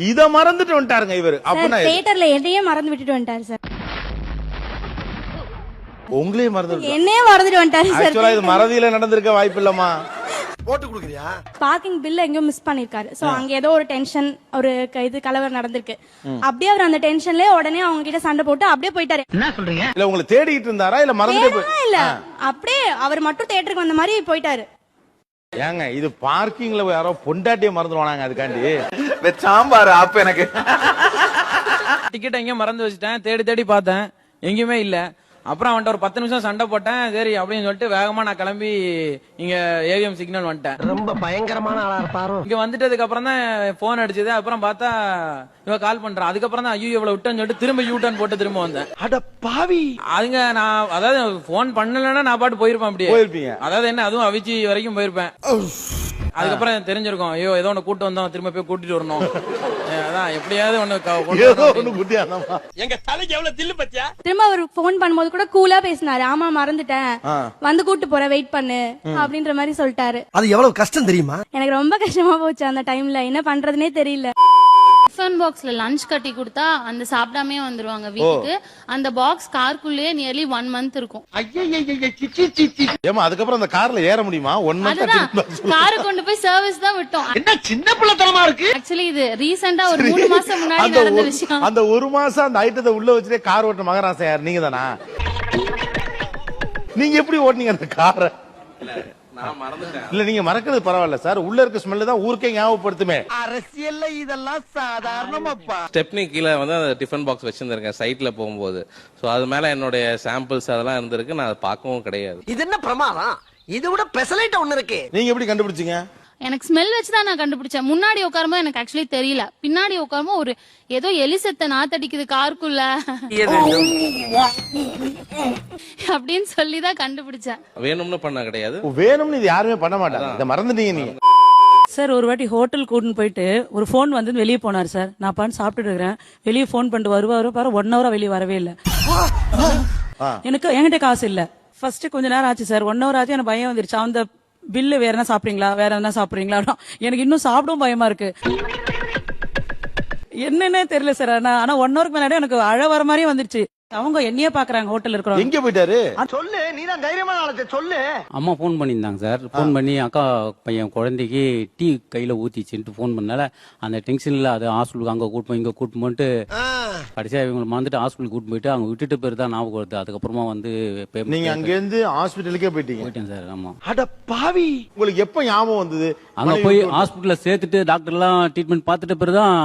இத மறந்துட்டு வந்துட்டாருங்க இவரு. அப்பனா தியேட்டர்ல என்னையே மறந்து விட்டுட்டு வந்துட்டாரு சார். உங்களே மறந்து என்னையே மறந்துட்டு வந்துட்டாரு சார். ஆக்சுவலா இது மறதியில நடந்திருக்க வாய்ப்பு இல்லம்மா. போட்டு குடுக்குறியா? பார்க்கிங் பில் எங்கயோ மிஸ் பண்ணிருக்காரு. சோ அங்க ஏதோ ஒரு டென்ஷன், ஒரு இது கலவரம் நடந்திருக்கு. அப்படியே அவர் அந்த டென்ஷன்லயே உடனே அவங்க கிட்ட சண்டை போட்டு அப்படியே போயிட்டாரு. என்ன சொல்றீங்க? இல்ல உங்களை தேடிட்டு இருந்தாரா இல்ல மறந்துட்டே இல்ல, அப்படியே அவர் மட்டும் தியேட்டருக்கு வந்த மாதிரி போயிட்டாரு. ஏங்க இது பார்க்கிங்ல யாரோ பொண்டாட்டிய மறந்துடுவானாங்க அதுக்காண்டி சாம்பார் அப்ப எனக்கு டிக்கெட் எங்கேயும் மறந்து வச்சுட்டேன். தேடி தேடி பார்த்தேன், எங்கேயுமே இல்ல. அப்புறம் அவன்கிட்ட ஒரு 10 நிமிஷம் சண்டை போட்டேன். சரி அப்படின்னு சொல்லிட்டு வேகமா நான் கிளம்பி இங்க ஏவிஎம் சிக்னல் வந்துட்டேன். ரொம்ப பயங்கரமான ஆளா இருப்பாரோ. இங்க வந்துட்டதுக்கு அப்புறம் தான் போன் அடிச்சது. அப்புறம் பார்த்தா இவ கால் பண்றான். அதுக்கப்புறம் தான் ஐயோ இவ்வளவு விட்டேன்னு சொல்லிட்டு திரும்ப யூ டர்ன் போட்டு திரும்ப வந்தேன். அட பாவி. அதுங்க நான் அதாவது போன் பண்ணலன்னா நான் பாட்டு போயிருப்பேன். அப்படியே போயிருப்பீங்க. அதாவது என்ன, அதுவும் அவிச்சி வரைக்கும் போயிருப்பேன். அதுக்கப்புறம் தெரிஞ்சிருக்கும், ஐயோ ஏதோ ஒண்ணு கூட்டு வந்தோம், திரும்ப போய் கூட்டிட்டு வரணும். அதான் எப்படியாவது ஒண்ணு குட்டியானமா. எங்க தலைக்கு எவ்வளவு தில்லு பத்தியா? திரும்ப அவர் போன் பண்ணும்போது கூட கூலா பேசினாரு. ஆமா மறந்துட்டேன், வந்து கூட்டு போற, வெயிட் பண்ணு அப்படின்ற மாதிரி சொல்லிட்டாரு. அது எவ்வளவு கஷ்டம் தெரியுமா? எனக்கு ரொம்ப கஷ்டமா போச்சு அந்த டைம்ல. என்ன பண்றதுனே தெரியல. டிஃபன் பாக்ஸ்ல லஞ்ச் கட்டி கொடுத்தா அந்த சாப்பிடாமே வந்துருவாங்க வீட்டுக்கு. அந்த பாக்ஸ் காருக்குள்ளேயே நியர்லி 1 மந்த் இருக்கும். ஏமா அதுக்கப்புறம் அந்த கார்ல ஏற முடியுமா? 1 மந்த் காரை கொண்டு போய் சர்வீஸ் தான் விட்டோம். என்ன சின்ன பிள்ளைத்தனமா இருக்கு. ஆக்சுவலி இது ரீசெண்டா ஒரு 3 மாசம் முன்னாடி நடந்த விஷயம். அந்த 1 மாசம் அந்த ஐட்டத்தை உள்ள வச்சுட்டே கார் ஓட்ட மகராசன் யார்? நீங்க தானா? நீங்க எப்படி ஓட்டுனீங்க அந்த காரை? இல்ல நீங்க மறக்கிறது பரவாயில்ல சார். உள்ள இருக்க ஸ்மெல் தான் ஊருக்கே ஞாபகப்படுத்துமே. அரசியல்ல இதெல்லாம் சாதாரணமாப்பா. ஸ்டெப்னி கீழே வந்து அந்த டிஃபன் பாக்ஸ் வச்சிருந்திருக்கேன் சைட்ல போகும்போது. சோ அது மேல என்னுடைய சாம்பிள்ஸ் அதெல்லாம் இருந்திருக்கு. நான் அதை பார்க்கவும் கிடையாது. இது என்ன பிரமாதம்? இது விட பெசலைட் ஒண்ணு இருக்கு. நீங்க எப்படி கண்டுபிடிச்சீங்க? எனக்கு ஸ்மெல் வச்சுதான் நான் கண்டுபிடிச்சேன். முன்னாடி உட்காரும்போது எனக்கு ஆக்சுவலி தெரியல. பின்னாடி உட்காரும்போது ஒரு ஏதோ எலிசத்த நாத்தடிக்குது காருக்குள்ள அப்படின்னு சொல்லிதான் கண்டுபிடிச்சேன். வேணும்னு பண்ண கிடையாது. வேணும்னு இது யாருமே பண்ண மாட்டாங்க. இதை மறந்துட்டீங்க நீங்க. சார் ஒரு வாட்டி ஹோட்டல் கூட்டின்னு போயிட்டு ஒரு போன் வந்து வெளியே போனார் சார். நான் பாட்டு சாப்பிட்டுட்டு இருக்கிறேன். வெளியே போன் பண்ணிட்டு வருவாரு பாரு, 1 ஹவரா வெளியே வரவே இல்லை. என்கிட்ட காசு இல்ல. ஃபர்ஸ்ட் கொஞ்ச நேரம் ஆச்சு சார். 1 ஹவர் ஆச்சு. எனக்கு பயம் வந்துருச்சு. அந்த பில்லு வேற என்ன சாப்பிடுறீங்களா, வேற என்ன சாப்பிடுறீங்களா? எனக்கு இன்னும் சாப்பிடவும் பயமா இருக்கு. என்னன்னே தெரியல சார். ஆனா 1 ஹவருக்கு முன்னாடி எனக்கு அழ வர மாதிரியே வந்துருச்சு. அவங்க என்னையே பாக்குறாங்க ஹோட்டல் இருக்கிறோம். எங்க போயிட்டாரு? சொல்லு, நீதான் தைரியமான ஆளத்தை சொல்லு. அம்மா போன் பண்ணியிருந்தாங்க சார். போன் பண்ணி அக்கா பையன் குழந்தைக்கு டீ கையில ஊத்திச்சுட்டு போன் பண்ணால அந்த டென்ஷன்ல அது ஹாஸ்பிட்டலுக்கு அங்க கூட்டு போய் இங்க கூட்டு போயிட்டு கடைசியா இவங்களை வந்துட்டு ஹாஸ்பிட்டல் கூட்டு போயிட்டு அவங்க விட்டுட்டு பேர் தான் ஞாபகம் வருது. அதுக்கப்புறமா வந்து நீங்க அங்க இருந்து ஹாஸ்பிட்டலுக்கே போயிட்டேன் சார். ஆமா. அட பாவி. உங்களுக்கு எப்ப ஞாபகம் வந்தது? அங்க போய் ஹாஸ்பிட்டல்ல சேர்த்துட்டு டாக்டர் எல்லாம் ட்ரீட்மெண்ட் பார்த்துட்டு பேர் தான்